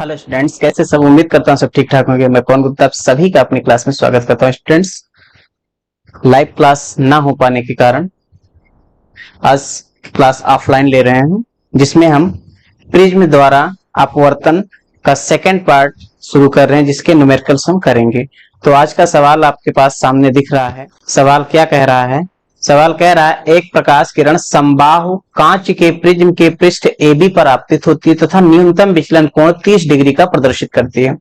Hello students, कैसे सब। उम्मीद करता हूँ सब ठीक ठाक होंगे। मैं पवन गुप्ता आप सभी का अपनी क्लास में स्वागत करता हूँ। स्टूडेंट्स, लाइव क्लास ना हो पाने के कारण आज क्लास ऑफलाइन ले रहे हैं, जिसमें हम प्रिज्म द्वारा अपवर्तन का सेकंड पार्ट शुरू कर रहे हैं, जिसके न्यूमेरिकल्स हम करेंगे। तो आज का सवाल आपके पास सामने दिख रहा है। सवाल क्या कह रहा है? सवाल कह रहा है, एक प्रकाश किरण समबाहु कांच के प्रिज्म के पृष्ठ AB पर आपतित होती है तथा न्यूनतम विचलन कोण 30 डिग्री का प्रदर्शित करती है।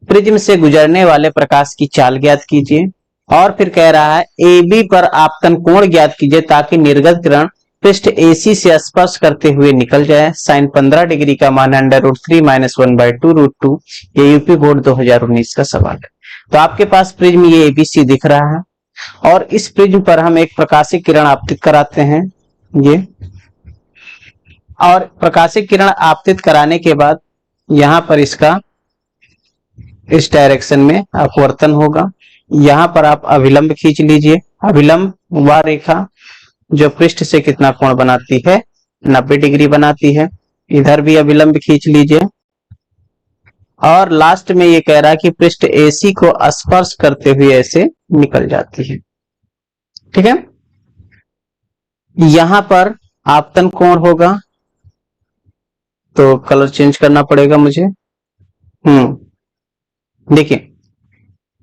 प्रिज्म से गुजरने वाले प्रकाश की चाल ज्ञात कीजिए। और फिर कह रहा है, AB पर आपतन कोण ज्ञात कीजिए ताकि निर्गत किरण पृष्ठ AC से स्पर्श करते हुए निकल जाए। साइन 15 डिग्री का मान √3 - 1/2 ये यूपी बोर्ड 2019 का सवाल है। तो आपके पास प्रिज्म ये ABC दिख रहा है और इस प्रिज्म पर हम एक प्रकाशिक किरण आपतित कराते हैं ये, और प्रकाशिक किरण आपतित कराने के बाद यहां पर इसका इस डायरेक्शन में अपवर्तन होगा। यहां पर आप अभिलंब खींच लीजिए। अभिलंब वह रेखा जो पृष्ठ से कितना कोण बनाती है, 90 डिग्री बनाती है। इधर भी अभिलंब खींच लीजिए। और लास्ट में ये कह रहा है कि पृष्ठ AC को स्पर्श करते हुए ऐसे निकल जाती है। ठीक है, यहां पर आपतन कोण होगा, तो कलर चेंज करना पड़ेगा मुझे। देखिए,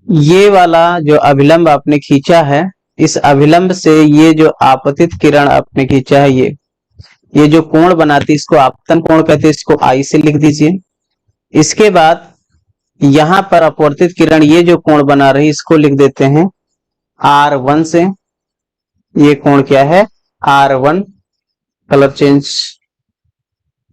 ये वाला जो अभिलंब आपने खींचा है, इस अभिलंब से ये जो आपतित किरण आपने खींचा है, ये जो कोण बनाती है इसको आपतन कोण कहते हैं। इसको I से लिख दीजिए। इसके बाद यहां पर अपवर्तित किरण ये जो कोण बना रही इसको लिख देते हैं R1 से। ये कोण क्या है? R1। कलर चेंज,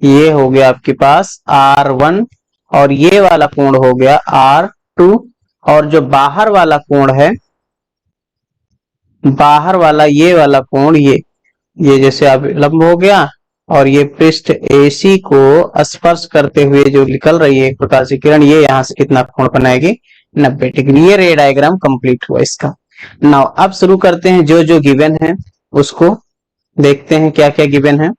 ये हो गया आपके पास R1 और ये वाला कोण हो गया R2। और जो बाहर वाला कोण है, बाहर वाला ये वाला कोण, ये जैसे अभिलंब हो गया और ये पृष्ठ AC को स्पर्श करते हुए जो निकल रही है प्रकाशिक किरण, ये यहां से कितना कोण बनाएगी? 90 डिग्री। ये रे डायग्राम कंप्लीट हुआ इसका। नाउ अब शुरू करते हैं, जो जो गिवन है उसको देखते हैं क्या क्या गिवन है।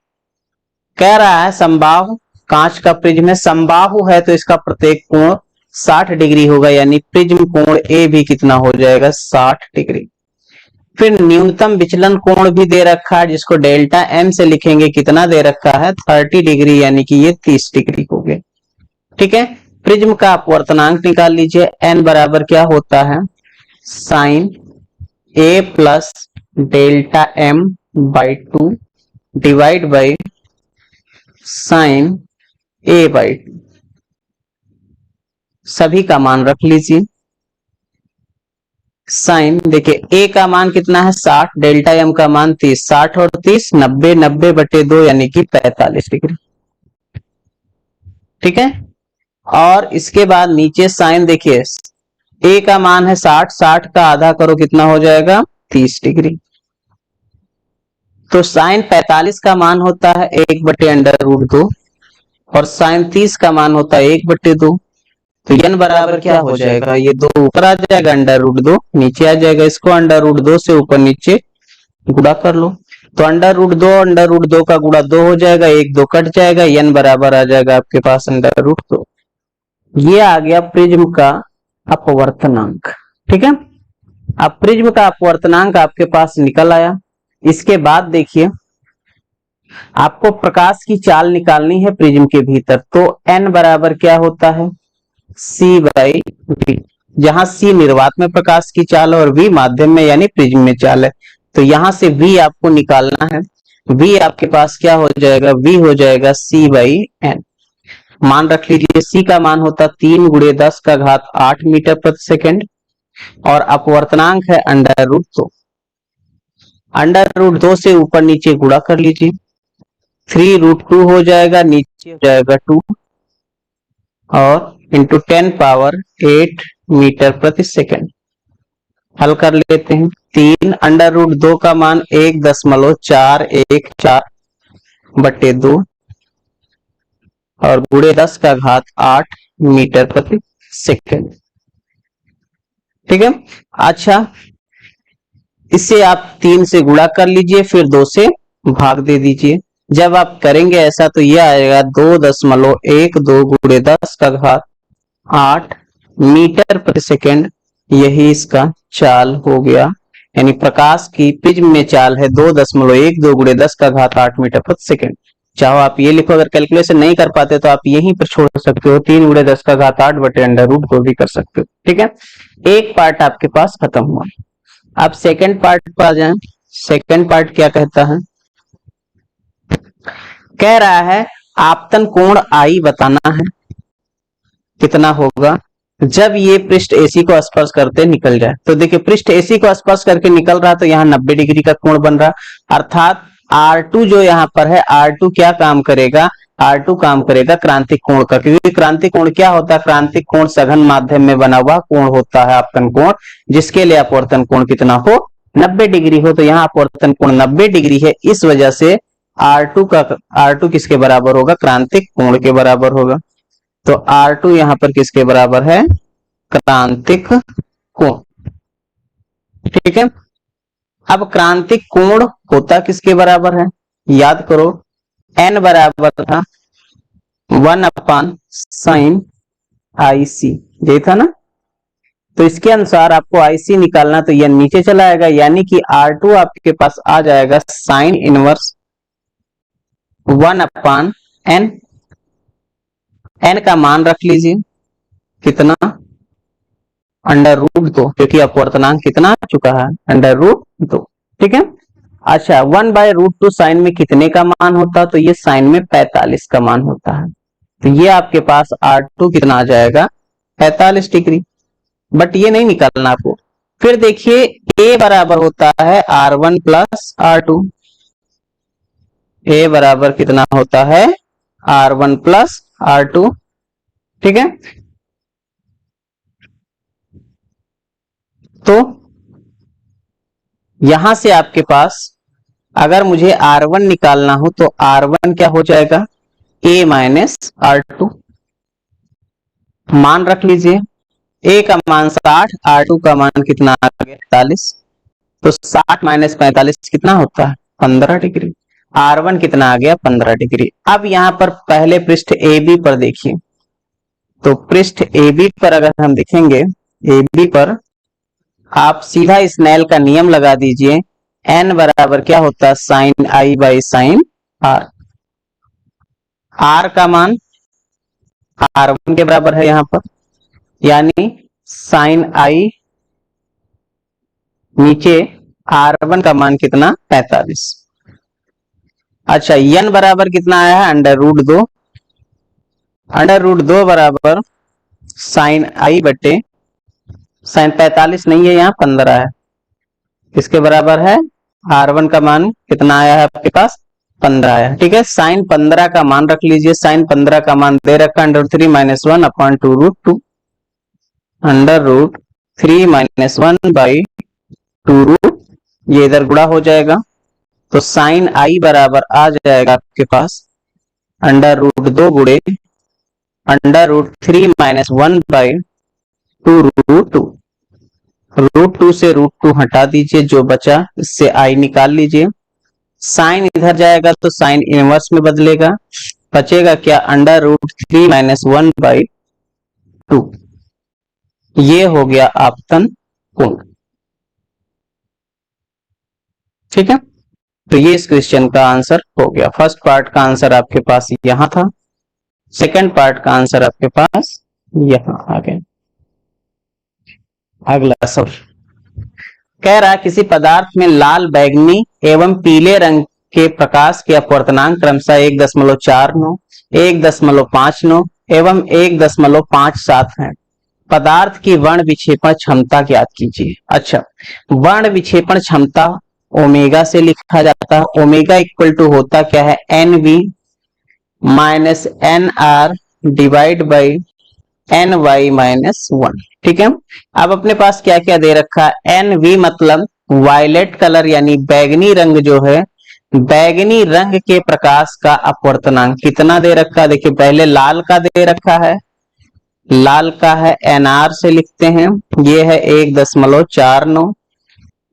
कह रहा है, समबाहु कांच का प्रिज्म है। समबाहु है तो इसका प्रत्येक कोण 60 डिग्री होगा, यानी प्रिज्म कोण A भी कितना हो जाएगा? 60 डिग्री। फिर न्यूनतम विचलन कोण भी दे रखा है, जिसको डेल्टा M से लिखेंगे। कितना दे रखा है? 30 डिग्री, यानी कि ये 30 डिग्री हो गए। ठीक है, प्रिज्म का अपवर्तनांक निकाल लीजिए। n बराबर क्या होता है? Sine A plus delta M/2 divide by sine A/2। सभी का मान रख लीजिए। साइन, देखिए A का मान कितना है? 60, डेल्टा M का मान 30। 60 और 30 90, 90/2 यानी कि 45 डिग्री। ठीक है, और इसके बाद नीचे साइन, देखिए A का मान है 60, 60 का आधा करो कितना हो जाएगा? 30 डिग्री। तो साइन 45 का मान होता है 1/√2 और साइन 30 का मान होता है 1/2। तो n बराबर क्या हो जाएगा? ये 2 ऊपर आ जाएगा, √2 नीचे आ जाएगा। इसको √2 से ऊपर नीचे गुणा कर लो, तो √2 का गुणा 2 हो जाएगा, 1 2 कट जाएगा, n बराबर आ जाएगा आपके पास √2। ये आ गया प्रिज्म का अपवर्तनांक। ठीक है, अब प्रिज्म का अपवर्तनांक आपके पास निकल आया। इसके बाद देखिए, आपको प्रकाश की चाल निकालनी है प्रिज्म के भीतर। तो n बराबर क्या होता है? C/V, जहां C निर्वात में प्रकाश की चाल है और V माध्यम में यानी प्रिज्म में चाल है। तो यहां से V आपको निकालना है। V आपके पास क्या हो जाएगा? V हो जाएगा C/n। मान रख लीजिए, C का मान होता 3 × 10⁸ मीटर प्रति सेकेंड और अपवर्तनांक है √2। √2 से ऊपर नीचे गुणा कर लीजिए। 3√2 हो जाएगा, नीचे हो जाएगा 2 और इंटू 10⁸ मीटर प्रति सेकेंड। हल कर लेते हैं। 3 √2 का मान 1.414/2 और गुणे 10⁸ मीटर प्रति सेकेंड। ठीक है, अच्छा इसे आप 3 से गुणा कर लीजिए, फिर 2 से भाग दे दीजिए। जब आप करेंगे ऐसा तो ये आएगा 2.12 गुणे 10 का घात 8 मीटर प्रति सेकेंड। यही इसका चाल हो गया, यानी प्रकाश की प्रिज्म में चाल है 2.12 गुणे 10 का घात 8 मीटर प्रति सेकेंड। चाहो आप ये लिखो, अगर कैलकुलेशन नहीं कर पाते तो आप यहीं पर छोड़ सकते हो, 3 गुणे 10 का घात 8 बटे अंडर रूट को भी कर सकते हो। ठीक है, एक पार्ट आपके पास खत्म हुआ। अब सेकंड पार्ट पर आ जाएं। सेकंड पार्ट क्या कहता है, कह रहा है आपतन कोण आई बताना है, कितना होगा जब ये पृष्ठ AC को स्पर्श करते निकल जाए। तो देखिए पृष्ठ AC को स्पर्श करके निकल रहा तो यहाँ 90 डिग्री का कोण बन रहा, अर्थात R2 जो यहाँ पर है, R2 क्या काम करेगा, R2 काम करेगा क्रांतिक कोण का, क्योंकि क्रांतिक कोण क्या होता है, क्रांतिक कोण सघन माध्यम में बना हुआ कोण होता है आपतन कोण, जिसके लिए अपवर्तन कोण कितना हो, 90 डिग्री हो। तो यहाँ अपवर्तन कोण 90 डिग्री है, इस वजह से R2 किसके बराबर होगा, क्रांतिक कोण के बराबर होगा। तो R2 यहां पर किसके बराबर है, क्रांतिक कोण। ठीक है, अब क्रांतिक कोण होता किसके बराबर है, याद करो n बराबर था 1/sin IC, ये था ना। तो इसके अनुसार आपको IC निकालना, तो यह नीचे चला आएगा, यानी कि R2 आपके पास आ जाएगा साइन इनवर्स 1/n। n का मान रख लीजिए कितना, अंडर रूट 2, क्योंकि अपवर्तनांक कितना आ चुका है, अंडर रूट 2। ठीक है, अच्छा 1/√2 साइन में कितने का मान होता, तो ये साइन में 45 का मान होता है। तो ये आपके पास R2 कितना आ जाएगा, 45 डिग्री। बट ये नहीं निकालना आपको। फिर देखिए A बराबर होता है R1 प्लस R2, A बराबर कितना होता है, R1 प्लस R2। ठीक है, तो यहां से आपके पास अगर मुझे R1 निकालना हो तो R1 क्या हो जाएगा, A माइनस R2। मान रख लीजिए, A का मान 60, R2 का मान कितना आ गया 45। तो 60 माइनस 45 कितना होता है, 15 डिग्री। R1 कितना आ गया, 15 डिग्री। अब यहां पर पहले पृष्ठ AB पर देखिए, तो पृष्ठ AB पर अगर हम देखेंगे, AB पर आप सीधा स्नेल का नियम लगा दीजिए, n बराबर क्या होता है, sine I by sine R। R का मान R1 के बराबर है यहां पर, यानी साइन I नीचे R1 का मान कितना, 45। अच्छा n बराबर कितना आया है, अंडर रूट 2। अंडर रूट 2 बराबर साइन I बटे साइन 45 नहीं है, यहाँ 15 है, किसके बराबर है, R1 का मान कितना आया है आपके पास, 15 आया। ठीक है, साइन 15 का मान रख लीजिए, साइन 15 का मान दे रखा under 3 minus 1 upon 2√2, under root 3 minus 1 by 2√, ये इधर गुणा हो जाएगा। तो साइन I बराबर आ जाएगा आपके पास अंडर रूट 2 गुणे अंडर रूट 3 माइनस 1 बाई 2√2। √2 से √2 हटा दीजिए, जो बचा इससे I निकाल लीजिए। साइन इधर जाएगा तो साइन इनवर्स में बदलेगा, बचेगा क्या, अंडर रूट 3 माइनस 1 बाई 2। ये हो गया आपतन कोण। ठीक है, तो ये इस क्वेश्चन का आंसर हो गया। फर्स्ट पार्ट का आंसर आपके पास यहां था, सेकंड पार्ट का आंसर आपके पास यहां आ गया। अगला सवाल कह रहा है किसी पदार्थ में लाल, बैगनी एवं पीले रंग के प्रकाश के अपवर्तनांक क्रमशः 1.49, 1.59 एवं 1.57 है। पदार्थ की वर्ण विक्षेपण क्षमता ज्ञात कीजिए। अच्छा, वर्ण विक्षेपण क्षमता ओमेगा से लिखा जाता है। ओमेगा इक्वल टू होता क्या है, NV minus NR divide by NY minus 1। ठीक है, अब अपने पास क्या क्या दे रखा है, NV मतलब वायलेट कलर यानी बैगनी रंग जो है, बैगनी रंग के प्रकाश का अपवर्तनांक कितना दे रखा है। देखिए पहले लाल का दे रखा है, लाल का है NR से लिखते हैं, ये है 1.49,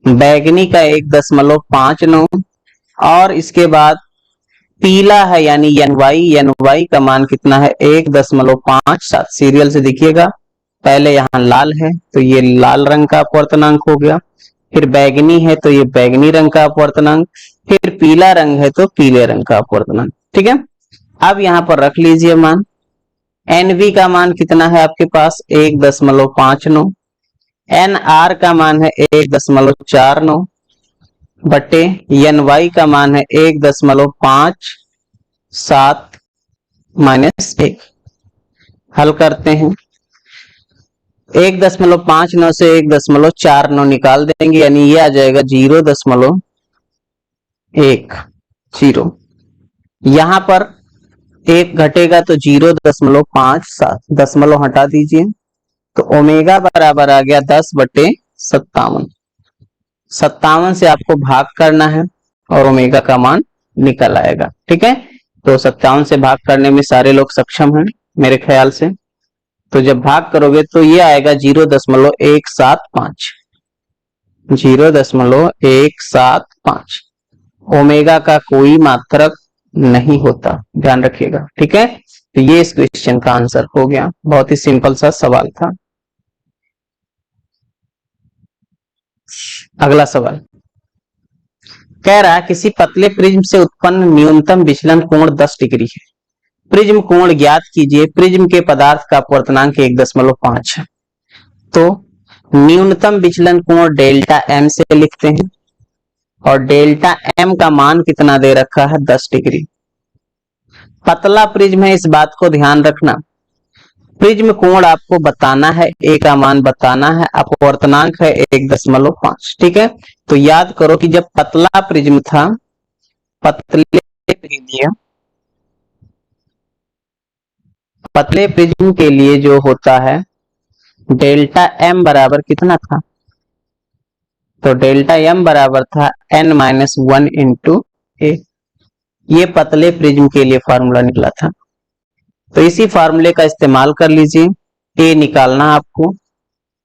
बैगनी का 1.59 और इसके बाद पीला है यानी एन वाई का मान कितना है 1.57। सीरियल से देखिएगा, पहले यहाँ लाल है तो ये लाल रंग का अपवर्तनांक हो गया, फिर बैगनी है तो ये बैगनी रंग का अपवर्तनांक, फिर पीला रंग है तो पीले रंग का अपवर्तनांक। ठीक है, अब यहाँ पर रख लीजिए मान। एनवी का मान कितना है आपके पास 1.59, एन आर का मान है 1.49 बटे एन वाई का मान है 1.57 माइनस 1। हल करते हैं, 1.59 से 1.49 निकाल देंगे यानी ये आ जाएगा 0.10। यहां पर एक घटेगा तो 0.57, दशमलव हटा दीजिए तो ओमेगा बराबर आ गया 10/57। 57 से आपको भाग करना है और ओमेगा का मान निकल आएगा। ठीक है, तो 57 से भाग करने में सारे लोग सक्षम हैं मेरे ख्याल से। तो जब भाग करोगे तो ये आएगा 0.175, 0.175। ओमेगा का कोई मात्रक नहीं होता, ध्यान रखिएगा। ठीक है, तो ये इस क्वेश्चन का आंसर हो गया। बहुत ही सिंपल सा सवाल था। अगला सवाल कह रहा है किसी पतले प्रिज्म से उत्पन्न न्यूनतम विचलन कोण 10 डिग्री है। प्रिज्म कोण ज्ञात कीजिए। प्रिज्म के पदार्थ का अपवर्तनांक 1.5 है। तो न्यूनतम विचलन कोण डेल्टा एम से लिखते हैं और डेल्टा एम का मान कितना दे रखा है 10 डिग्री। पतला प्रिज्म है, इस बात को ध्यान रखना। प्रिज्म कोण आपको बताना है, ए का मान बताना है, अपवर्तनांक है 1.5। ठीक है, तो याद करो कि जब पतला प्रिज्म था, पतले प्रिज्म के लिए जो होता है डेल्टा एम बराबर कितना था, तो डेल्टा एम बराबर था n-1 इंटू ए। ये पतले प्रिज्म के लिए फार्मूला निकला था, तो इसी फार्मूले का इस्तेमाल कर लीजिए। ए निकालना आपको,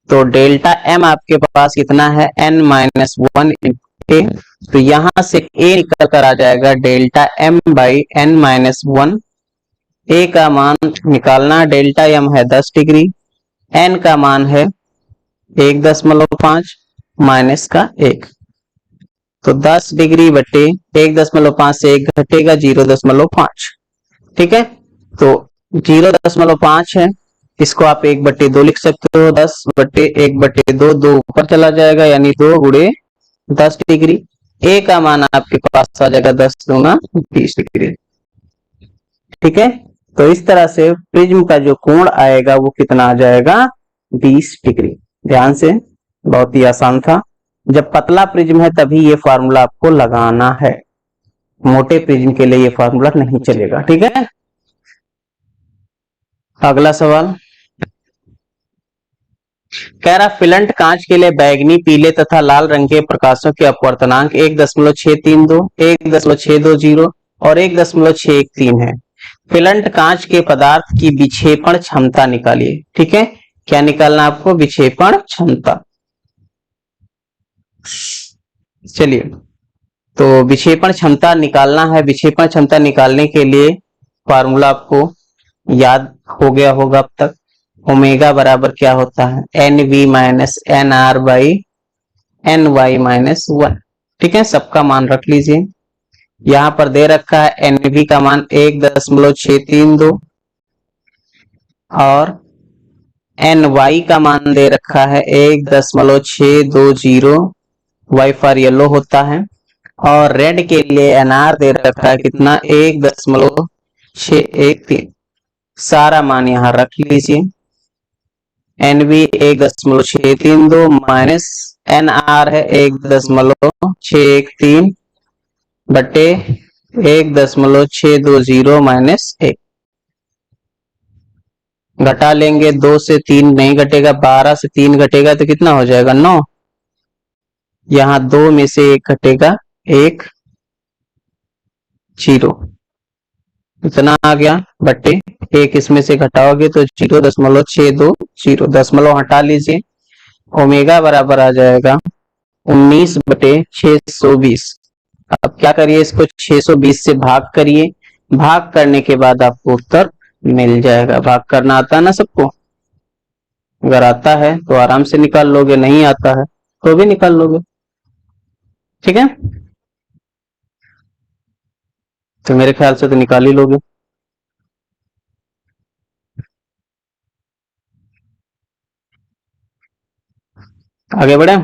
तो डेल्टा एम आपके पास कितना है n-1 इंटू ए, तो यहां से ए निकल कर आ जाएगा डेल्टा एम बाई n-1। ए का मान निकालना, डेल्टा एम है 10 डिग्री, एन का मान है 1.5 माइनस का 1, तो 10 डिग्री बटे 1.5 से 1 घटेगा 0.5। ठीक है, तो 0.5 है, इसको आप 1/2 लिख सकते हो। 10 बटे 1/2, 2 ऊपर चला जाएगा यानी 2 गुणे 10 डिग्री। ए का मान आपके पास आ जाएगा 10 दूना 20 डिग्री। ठीक है, तो इस तरह से प्रिज्म का जो कोण आएगा वो कितना आ जाएगा 20 डिग्री। ध्यान से, बहुत ही आसान था। जब पतला प्रिज्म है तभी ये फार्मूला आपको लगाना है, मोटे प्रिज्म के लिए ये फार्मूला नहीं चलेगा। ठीक है, अगला सवाल कह रहा फिलंट कांच के लिए बैगनी, पीले तथा लाल रंग के प्रकाशों के अपवर्तनांक 1.632, 1.620 और 1.613 है। फिलंट कांच के पदार्थ की विक्षेपण क्षमता निकालिए। ठीक है, क्या निकालना आपको, विक्षेपण क्षमता। चलिए, तो विक्षेपण क्षमता निकालना है। विक्षेपण क्षमता निकालने के लिए फार्मूला आपको याद हो गया होगा अब तक। ओमेगा बराबर क्या होता है, N V minus N R by N Y minus 1। ठीक है, सबका मान रख लीजिए। यहां पर दे रखा है एन वी का मान 1.632 और एन वाई का मान दे रखा है 1.620, वाई फॉर येलो होता है। और रेड के लिए एनआर दे रखा है कितना, 1.613। सारा मान यहां रख लीजिए। एनवी 1.632 माइनस एनआर है 1.613 बटे 1.620 माइनस 1। घटा लेंगे, 2 से 3 नहीं घटेगा, 12 से 3 घटेगा तो कितना हो जाएगा 9। यहां 2 में से 1 घटेगा, 1 0, इतना आ गया बटे 1 इसमें से घटाओगे तो 0.620, दशमलव हटा लीजिए। ओमेगा बराबर आ जाएगा 19/620। अब क्या करिए, इसको 620 से भाग करिए, भाग करने के बाद आपको उत्तर मिल जाएगा। भाग करना आता है ना सबको? अगर आता है तो आराम से निकाल लोगे, नहीं आता है तो भी निकाल लोगे। ठीक है, तो मेरे ख्याल से तो निकाल ही लोगे। आगे बढ़े,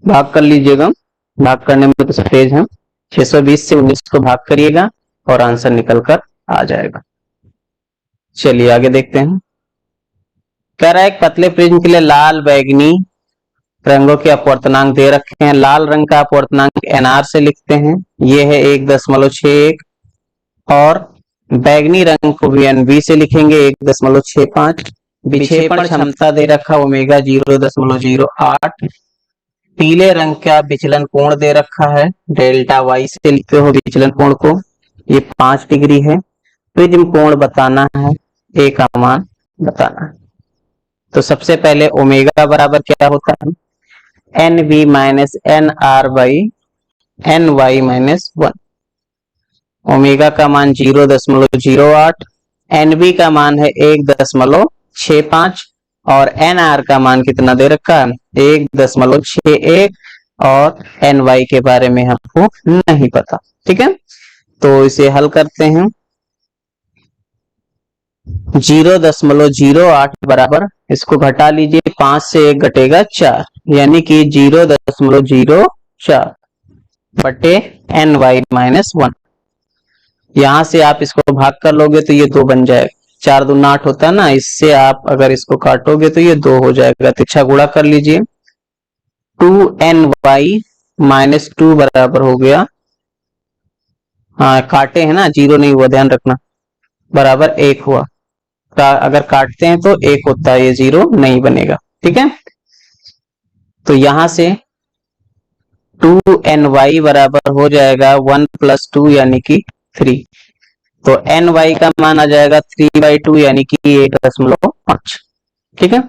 भाग कर लीजिएगा। भाग करने में तो सब तेज है। 620 से 19 को भाग करिएगा और आंसर निकल कर आ जाएगा। चलिए आगे देखते हैं। कह रहा है एक पतले प्रिज्म के लिए लाल बैगनी रंगों के अपवर्तनांक दे रखे हैं। लाल रंग का अपवर्तनांक एनआर से लिखते हैं, ये है 1.61, और बैगनी रंग को भी एनबी से लिखेंगे 1.65। विक्षेपण क्षमता दे रखा ओमेगा 0.08। पीले रंग का विचलन कोण दे रखा है, डेल्टा वाई से लिखते हो विचलन कोण को, ये 5 डिग्री है। प्रिज्म कोण बताना है, ए का मान बताना है। तो सबसे पहले ओमेगा बराबर क्या होता है, N B minus N R by N Y minus 1। Omega का मान 0.08, एन बी का मान है 1.65, और एन आर का मान कितना दे रखा है 1.61, और एन वाई के बारे में हमको नहीं पता। ठीक है, तो इसे हल करते हैं। 0.08 बराबर, इसको घटा लीजिए, 5 से 1 घटेगा 4, यानी कि 0.04 बटे एन वाई माइनस 1। यहां से आप इसको भाग कर लोगे तो ये 2 बन जाएगा, 4 दूना 8 होता है ना, इससे आप अगर इसको काटोगे तो ये 2 हो जाएगा। तिरछा गुणा कर लीजिए, 2ny माइनस 2 बराबर हो गया, हाँ काटे है ना, 0 नहीं हुआ, ध्यान रखना, बराबर 1 हुआ। अगर काटते हैं तो 1 होता है, ये 0 नहीं बनेगा। ठीक है, तो यहां से 2ny बराबर हो जाएगा 1 + 2 यानी कि 3। तो ny का मान आ जाएगा 3/2 यानी कि 1.5। ठीक है,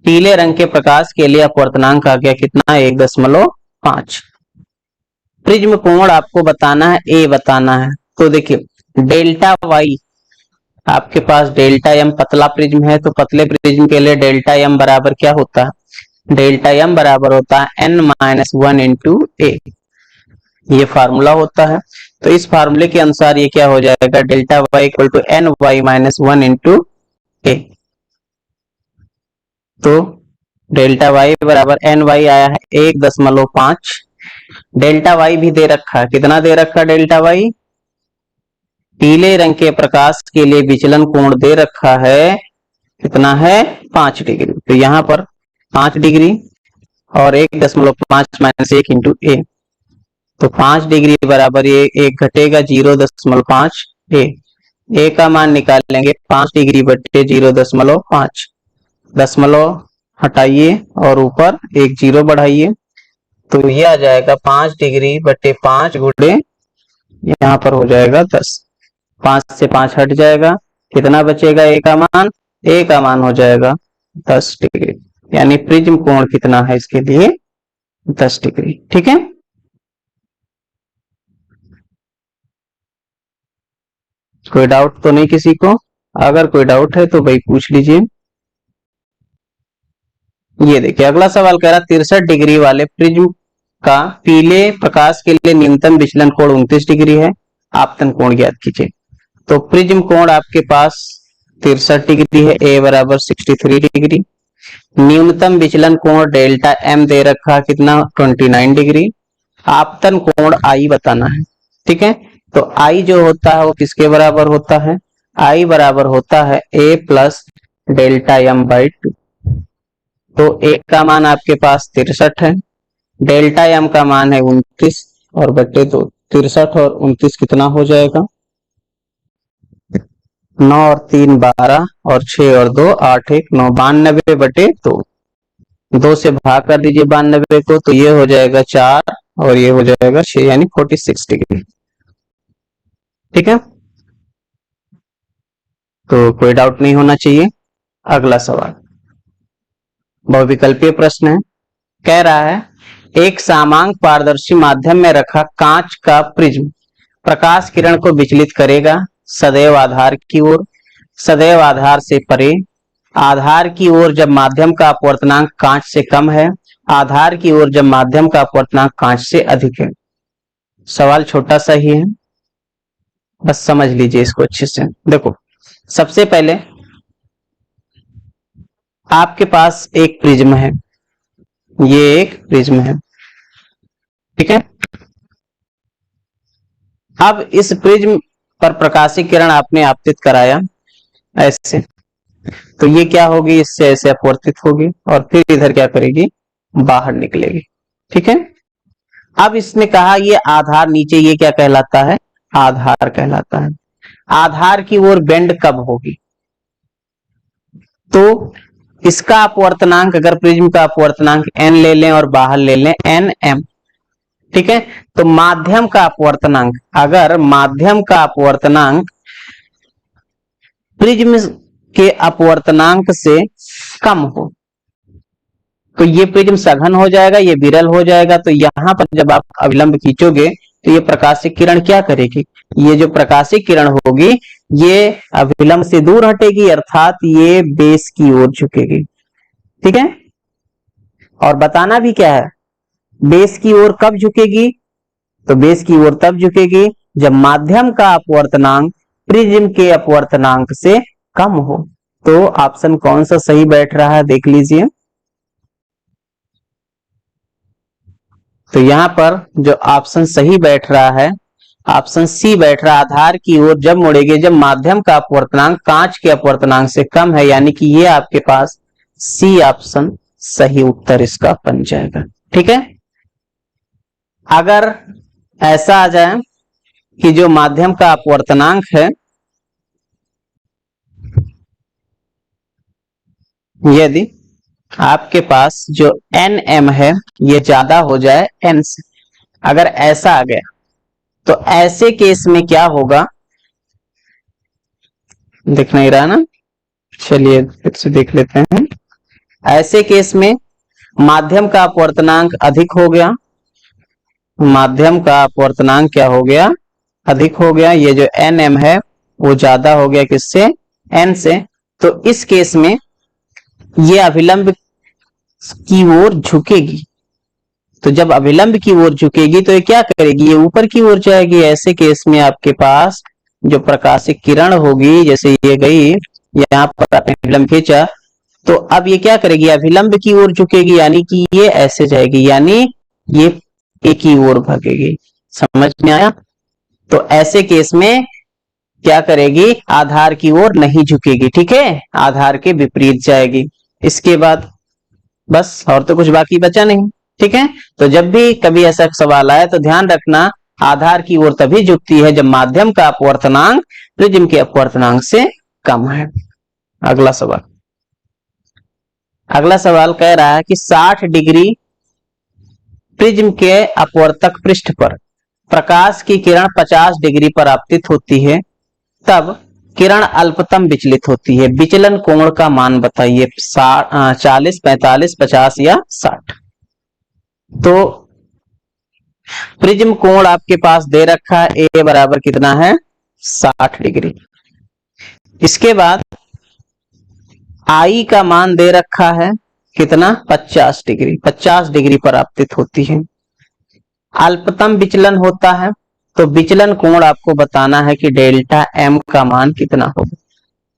पीले रंग के प्रकाश के लिए अपवर्तनांक आ गया कितना, 1.5। प्रिज्म कोण आपको बताना है, ए बताना है। तो देखिए डेल्टा वाई आपके पास, डेल्टा एम पतला प्रिज्म है तो पतले प्रिज्म के लिए डेल्टा एम बराबर क्या होता है, डेल्टा एम बराबर होता है n-1 इंटू ए, ये फार्मूला होता है। तो इस फार्मूले के अनुसार ये क्या हो जाएगा, delta Y equal to N Y minus 1 into A. तो डेल्टा वाई बराबर एन वाई आया है 1.5, डेल्टा वाई भी दे रखा है, कितना दे रखा है डेल्टा वाई, पीले रंग के प्रकाश के लिए विचलन कोण दे रखा है, कितना है 5 डिग्री। तो यहाँ पर 5 डिग्री और 1.5 माइनस 1 इंटू ए, तो 5 डिग्री बराबर ये 1 घटेगा 0.5 ए का मान निकालेंगे, 5 डिग्री बटे 0.5, दशमलव हटाइए और ऊपर 1 0 बढ़ाइए, तो ये आ जाएगा 5 डिग्री बटे 5 गुणे, यहाँ पर हो जाएगा 10। 5 से 5 हट जाएगा, कितना बचेगा, ए का मान, ए का मान हो जाएगा 10 डिग्री, यानी प्रिज्म कोण कितना है इसके लिए 10 डिग्री। ठीक है, कोई डाउट तो नहीं किसी को? अगर कोई डाउट है तो भाई पूछ लीजिए। ये देखिए अगला सवाल कह रहा 63 डिग्री वाले प्रिज्म का पीले प्रकाश के लिए न्यूनतम विचलन कोण 29 डिग्री है, आपतन कोण ज्ञात कीजिए। तो प्रिज्म कोण आपके पास 63 डिग्री है, ए बराबर 63 डिग्री, न्यूनतम विचलन कोण डेल्टा एम दे रखा कितना 29 डिग्री, आपतन कोण आई बताना है। ठीक है, तो आई जो होता है वो किसके बराबर होता है, आई बराबर होता है A plus delta M by 2। तो ए का मान आपके पास 63 है, डेल्टा एम का मान है 29, और बटे 2, 63 और 29 कितना हो जाएगा, 9 और 3 12, और 6 और 2 8, 1 9, 92 बटे 2, 2 से भाग कर दीजिए 92 को, तो ये हो जाएगा 4 और ये हो जाएगा 6, यानी 46 डिग्री। ठीक है, तो कोई डाउट नहीं होना चाहिए। अगला सवाल बहुविकल्पीय प्रश्न है, कह रहा है एक समांग पारदर्शी माध्यम में रखा कांच का प्रिज्म प्रकाश किरण को विचलित करेगा सदैव आधार की ओर, सदैव आधार से परे, आधार की ओर जब माध्यम का अपवर्तनांक कांच से कम है, आधार की ओर जब माध्यम का अपवर्तनांक कांच से अधिक है। सवाल छोटा सा ही है, बस समझ लीजिए इसको अच्छे से। देखो, सबसे पहले आपके पास एक प्रिज्म है, ये एक प्रिज्म है, ठीक है। अब इस प्रिज्म पर प्रकाशीय किरण आपने आपतित कराया ऐसे, तो ये क्या होगी, इससे ऐसे अपवर्तित होगी और फिर इधर क्या करेगी, बाहर निकलेगी, ठीक है। अब इसने कहा ये आधार नीचे, ये क्या कहलाता है, आधार कहलाता है। आधार की ओर बेंड कब होगी, तो इसका अपवर्तनांक, अगर प्रिज्म का अपवर्तनांक n ले लें और बाहर ले लें nm, ठीक है, तो माध्यम का अपवर्तनांक, अगर माध्यम का अपवर्तनांक प्रिज्म के अपवर्तनांक से कम हो तो ये प्रिज्म सघन हो जाएगा, ये विरल हो जाएगा। तो यहां पर जब आप अविलंब खींचोगे तो ये प्रकाशिक किरण क्या करेगी, ये जो प्रकाशिक किरण होगी ये अविलंब से दूर हटेगी, अर्थात ये बेस की ओर झुकेगी, ठीक है। और बताना भी क्या है, बेस की ओर कब झुकेगी, तो बेस की ओर तब झुकेगी जब माध्यम का अपवर्तनांक प्रिज्म के अपवर्तनांक से कम हो। तो ऑप्शन कौन सा सही बैठ रहा है देख लीजिए। तो यहां पर जो ऑप्शन सही बैठ रहा है, ऑप्शन सी बैठ रहा है, आधार की ओर जब मुड़ेगे जब माध्यम का अपवर्तनांक कांच के अपवर्तनांक से कम है, यानी कि ये आपके पास सी ऑप्शन सही उत्तर इसका बन जाएगा, ठीक है। अगर ऐसा आ जाए कि जो माध्यम का अपवर्तनांक है, यदि आपके पास जो nm है ये ज्यादा हो जाए n से, अगर ऐसा आ गया तो ऐसे केस में क्या होगा, दिख नहीं रहा ना, चलिए फिर से देख लेते हैं। ऐसे केस में माध्यम का अपवर्तनांक अधिक हो गया, माध्यम का अपवर्तनांक क्या हो गया, अधिक हो गया, ये जो nm है वो ज्यादा हो गया किससे, n से। तो इस केस में ये अभिलंब की ओर झुकेगी, तो जब अभिलंब की ओर झुकेगी तो ये क्या करेगी, ये ऊपर की ओर जाएगी। ऐसे केस में आपके पास जो प्रकाशिक किरण होगी, जैसे ये गई यहाँ पर आपने अभिलंब खींचा, तो अब ये क्या करेगी, अभिलंब की ओर झुकेगी, यानी कि ये ऐसे जाएगी, यानी ये एक ही ओर भागेगी। समझ में आया। तो ऐसे केस में क्या करेगी, आधार की ओर नहीं झुकेगी, ठीक है, आधार के विपरीत जाएगी। इसके बाद बस और तो कुछ बाकी बचा नहीं, ठीक है। तो जब भी कभी ऐसा सवाल आए तो ध्यान रखना, आधार की ओर तभी झुकती है जब माध्यम का अपवर्तनांक प्रिज्म के अपवर्तनांक से कम है। अगला सवाल, अगला सवाल कह रहा है कि 60 डिग्री प्रिज्म के अपवर्तक पृष्ठ पर प्रकाश की किरण 50 डिग्री पर आपतित होती है, तब किरण अल्पतम विचलित होती है, विचलन कोण का मान बताइए, 40, 45, 50 या 60। तो प्रिज्म कोण आपके पास दे रखा है, ए बराबर कितना है, 60 डिग्री। इसके बाद आई का मान दे रखा है कितना, 50 डिग्री, 50 डिग्री पर आपतित होती है। अल्पतम विचलन होता है, तो विचलन कोण आपको बताना है कि डेल्टा एम का मान कितना होगा।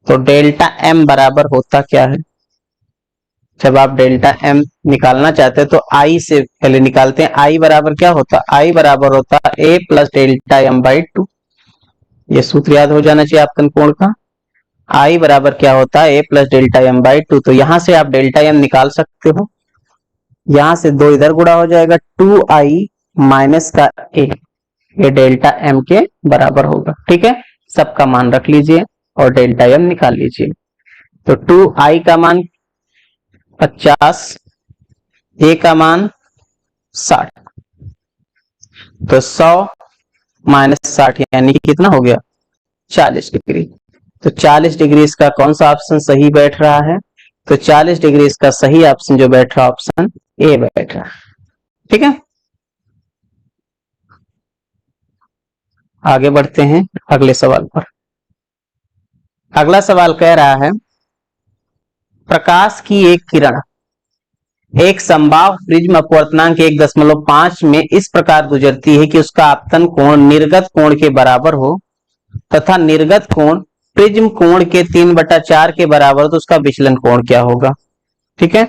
तो डेल्टा एम बराबर होता क्या है, जब आप डेल्टा एम निकालना चाहते हैं तो आई से पहले निकालते हैं। आई बराबर क्या होता, आई बराबर होता ए प्लस डेल्टा एम बाई 2। ये सूत्र याद हो जाना चाहिए आपका कोण का। आई बराबर क्या होता है, A plus delta M by 2। तो यहां से आप डेल्टा एम निकाल सकते हो, यहां से 2 इधर गुणा हो जाएगा, 2i माइनस का ए, ये डेल्टा एम के बराबर होगा, ठीक है। सबका मान रख लीजिए और डेल्टा एम निकाल लीजिए। तो 2i का मान 50, ए का मान 60, तो 100 माइनस 60 यानी कि कितना हो गया, 40 डिग्री। तो 40 डिग्री इसका कौन सा ऑप्शन सही बैठ रहा है, तो 40 डिग्री इसका सही ऑप्शन जो बैठ रहा है ऑप्शन ए बैठ रहा है। ठीक है, आगे बढ़ते हैं अगले सवाल पर। अगला सवाल कह रहा है, प्रकाश की एक किरण एक समबाहु प्रिज्म अपवर्तनांक 1.5 में इस प्रकार गुजरती है कि उसका आपतन कोण निर्गत कोण के बराबर हो तथा निर्गत कोण प्रिज्म कोण के 3/4 के बराबर, तो उसका विचलन कोण क्या होगा। ठीक है,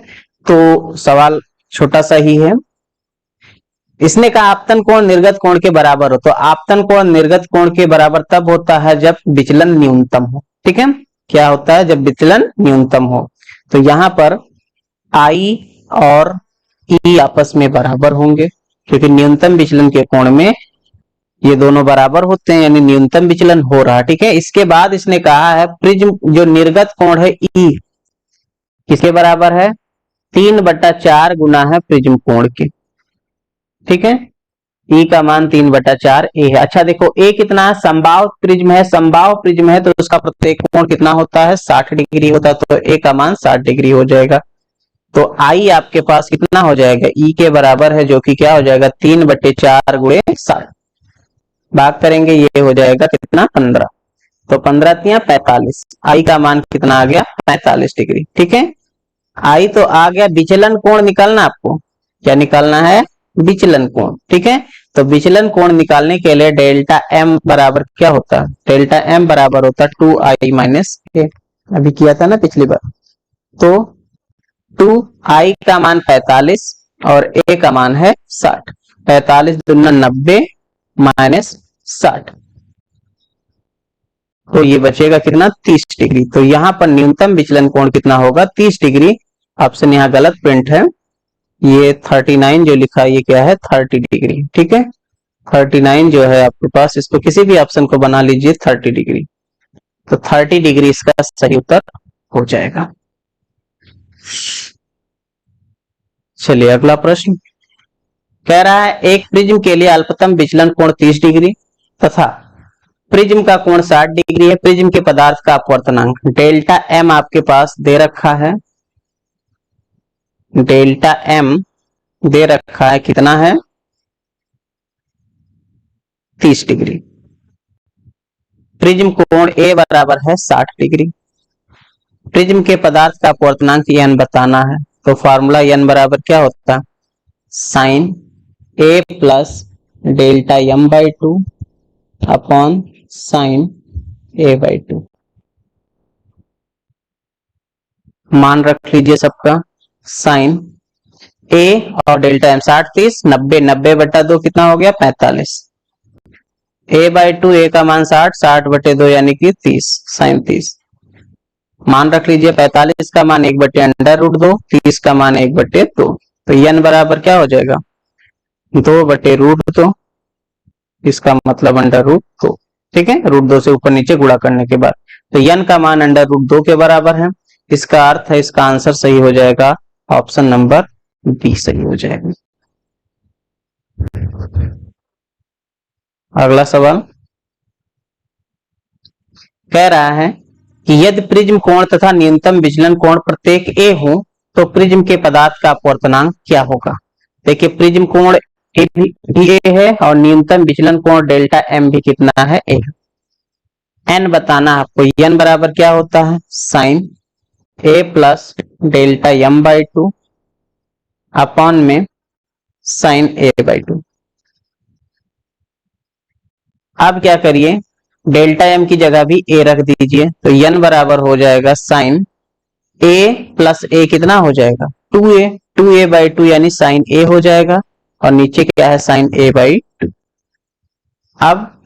तो सवाल छोटा सा ही है। इसने कहा आपतन कोण निर्गत कोण के बराबर हो, तो आपतन कोण निर्गत कोण के बराबर तब होता है जब विचलन न्यूनतम हो। ठीक है, क्या होता है, जब विचलन न्यूनतम हो। तो यहां पर आई और ई आपस में बराबर होंगे, क्योंकि न्यूनतम विचलन के कोण में ये दोनों बराबर होते हैं, यानी न्यूनतम विचलन हो रहा। ठीक है, इसके बाद इसने कहा है प्रिज्म जो निर्गत कोण है ई किसके बराबर है, 3/4 गुना है प्रिज्म कोण के। ठीक है, ई का मान 3/4 ए है। अच्छा देखो, ए कितना है, समबाहु प्रिज्म है, समबाहु प्रिज्म है तो उसका प्रत्येक कोण कितना होता है, 60 डिग्री होता है, तो ए का मान 60 डिग्री हो जाएगा। तो आई आपके पास कितना हो जाएगा, ई के बराबर है, जो कि क्या हो जाएगा, 3/4 गुणे 60, भाग करेंगे ये हो जाएगा कितना, 15। तो 15 तिया 45, आई का मान कितना आ गया, 45 डिग्री। ठीक है, आई तो आ गया। विचलन कोण निकालना आपको, क्या निकालना है, विचलन कोण। ठीक है, तो विचलन कोण निकालने के लिए डेल्टा एम बराबर क्या होता है, डेल्टा एम बराबर होता है 2i माइनस ए, अभी किया था ना पिछली बार। तो 2i का मान 45 और a का मान है 60, 45 दूना 90 माइनस 60, तो ये बचेगा कितना, 30 डिग्री। तो यहाँ पर न्यूनतम विचलन कोण कितना होगा, 30 डिग्री। ऑप्शन यहाँ गलत प्रिंट है, ये 39 जो लिखा है ये क्या है, 30 डिग्री। ठीक है, 39 जो है आपके पास, इसको किसी भी ऑप्शन को बना लीजिए 30 डिग्री, तो 30 डिग्री इसका सही उत्तर हो जाएगा। चलिए अगला प्रश्न कह रहा है, एक प्रिज्म के लिए अल्पतम विचलन कोण 30 डिग्री तथा प्रिज्म का कोण 60 डिग्री है। प्रिज्म के पदार्थ का अपवर्तनांक डेल्टा एम आपके पास दे रखा है, डेल्टा एम दे रखा है, कितना है, 30 डिग्री। प्रिज्म कोण ए बराबर है 60 डिग्री। प्रिज्म के पदार्थ का अपवर्तनांक एन बताना है, तो फॉर्मूला एन बराबर क्या होता है, sine A plus delta M by 2 upon sine A by 2। मान रख लीजिए सबका, साइन ए और डेल्टा एम 60 30 90, 90/2 कितना हो गया, 45। ए बाई 2, ए का मान 60, 60/2 यानी कि 30, साइन 30। मान रख लीजिए 45 का मान 1/√2, 30 का मान 1/2, तो एन बराबर क्या हो जाएगा, 2/√2, इसका मतलब √2। ठीक है, √2 से ऊपर नीचे गुणा करने के बाद, तो एन का मान √2 के बराबर है। इसका अर्थ है इसका आंसर सही हो जाएगा, ऑप्शन नंबर बी सही हो जाएगा। अगला सवाल कह रहा है कि यदि प्रिज्म कोण तथा न्यूनतम विचलन कोण प्रत्येक ए हो तो प्रिज्म के पदार्थ का अपवर्तनांक क्या होगा। देखिए, प्रिज्म कोण ए भी ए है और न्यूनतम विचलन कोण डेल्टा एम भी कितना है, ए। एन बताना आपको, एन बराबर क्या होता है, sine A plus delta M by 2 upon में साइन ए बाई 2। अब क्या करिए, डेल्टा एम की जगह भी ए रख दीजिए, तो एन बराबर हो जाएगा साइन ए प्लस ए कितना हो जाएगा, 2a, 2a बाई 2 यानी साइन ए हो जाएगा, और नीचे क्या है, साइन ए बाई 2। अब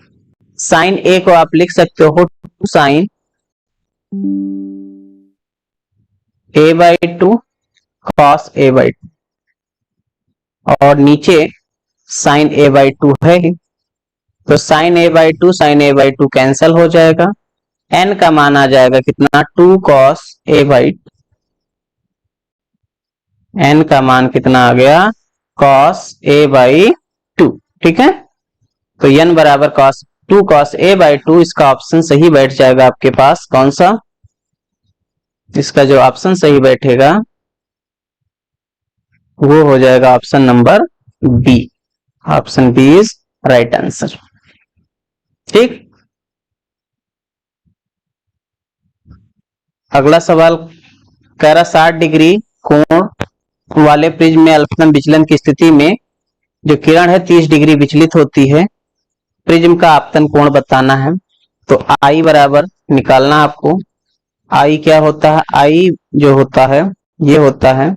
साइन ए को आप लिख सकते हो sine A by 2 cos A by 2, और नीचे साइन ए बाई 2 है, तो sine A by 2 sine A by 2 cancel हो जाएगा। एन का मान आ जाएगा कितना, 2 कॉस ए बाई 2। एन का मान कितना आ गया, कॉस ए बाई 2। ठीक है, तो एन बराबर कॉस 2 कॉस ए बाई 2, इसका ऑप्शन सही बैठ जाएगा आपके पास, कौन सा, इसका जो ऑप्शन सही बैठेगा वो हो जाएगा option number B, option B is right answer. ठीक, अगला सवाल कह रहा 60 डिग्री कोण वाले प्रिज्म में अल्पतम विचलन की स्थिति में जो किरण है 30 डिग्री विचलित होती है, प्रिज्म का आपतन कोण बताना है। तो आई बराबर निकालना आपको। आई क्या होता है, आई जो होता है ये होता है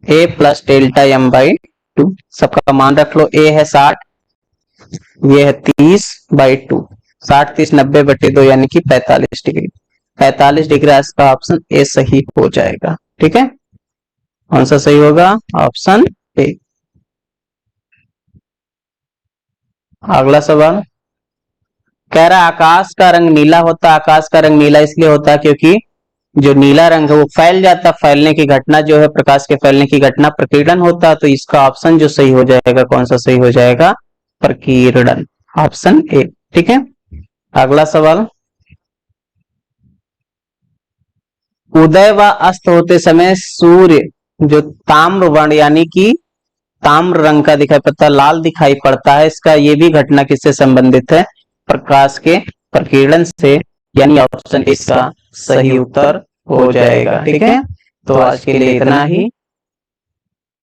A plus delta M by two. सबका मान रख लो, ए है 60, ये है 30 बाई टू। 60 30 90 बटे 2 यानी कि 45 डिग्री। 45 डिग्री इसका ऑप्शन ए सही हो जाएगा। ठीक है, कौन सा सही होगा, ऑप्शन ए। अगला सवाल कह रहा आकाश का रंग नीला होता है। आकाश का रंग नीला इसलिए होता है क्योंकि जो नीला रंग है वो फैल जाता है, फैलने की घटना जो है, प्रकाश के फैलने की घटना प्रकीर्णन होता है। तो इसका ऑप्शन जो सही हो जाएगा, कौन सा सही हो जाएगा, प्रकीर्णन, ऑप्शन ए। ठीक है, अगला सवाल उदय व अस्त होते समय सूर्य जो ताम्र वर्ण यानी कि ताम्र रंग का दिखाई पड़ता है, लाल दिखाई पड़ता है, इसका ये भी घटना किससे संबंधित है, प्रकाश के प्रकीर्णन से, यानी ऑप्शन इसका सही उत्तर हो जाएगा। ठीक है, तो आज के लिए इतना ही।